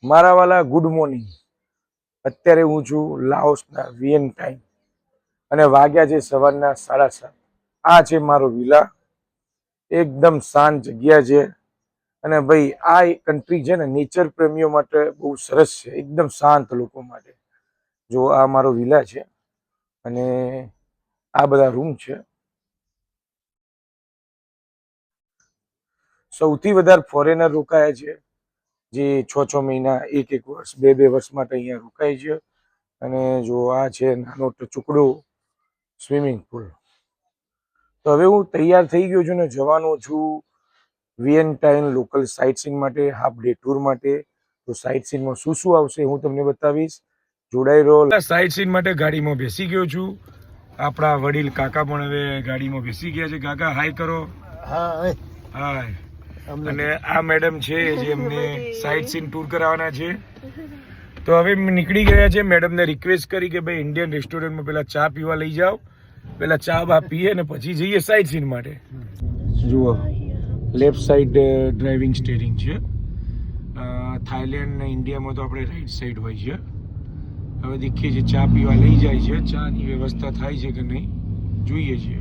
મારા વાલા good morning. અત્યારે હું છું લાઓસના વિયનટાઈન અને વાગ્યા છે સવારના 7:30. આ છે મારો વિલા. એકદમ શાંત જગ્યા છે અને ભાઈ આ કન્ટ્રી છે ને નેચર પ્રેમીઓ માટે બહુ સરસ છે, એકદમ શાંત લોકો માટે. જો આ મારો વિલા છે અને આ બધા રૂમ છે. સૌથી વધારે ફોરેનર રોકાયા છે, જે 6 મહિના, 1 વર્ષ, 2 વર્ષ માટે અહીંયા રોકાય છે. અને જો આ છે નાનો ટુકડો સ્વિમિંગ પુલ. તો હવે હું તૈયાર થઈ ગયો છું ને જવાનો છું વિયનટાઈન લોકલ સાઇટ સીન માટે, હાફ ડે ટૂર માટે. તો સાઇટ સીનમાં શું શું આવશે હું તમને બતાવીશ. જોડાઈ રહો. સાઇટ સીન માટે ગાડીમાં બેસી ગયો છું. આપણા વડીલ કાકા પણ હવે ગાડીમાં બેસી ગયા છે. કાકા હાય કરો. હા હાય. અને આ મેડમ છે જે અમને સાઇટ સીન ટૂર કરાવવાના છે. તો હવે નીકળી ગયા છે. મેડમને રિક્વેસ્ટ કરી કે ભાઈ ઇન્ડિયન રેસ્ટોરન્ટમાં પેલા ચા પીવા લઈ જાઓ, પેલા ચા બા પીએ ને પછી જઈએ સાઇટ સીન માટે. જુઓ, લેફ્ટ સાઈડ ડ્રાઇવિંગ સ્ટેરિંગ છે. થાઈલેન્ડ ને ઇન્ડિયામાં તો આપણે રાઈટ સાઈડ હોય છે. હવે દેખીએ છીએ ચા પીવા લઈ જાય છે. ચાની વ્યવસ્થા થાય છે કે નહીં જોઈએ છીએ.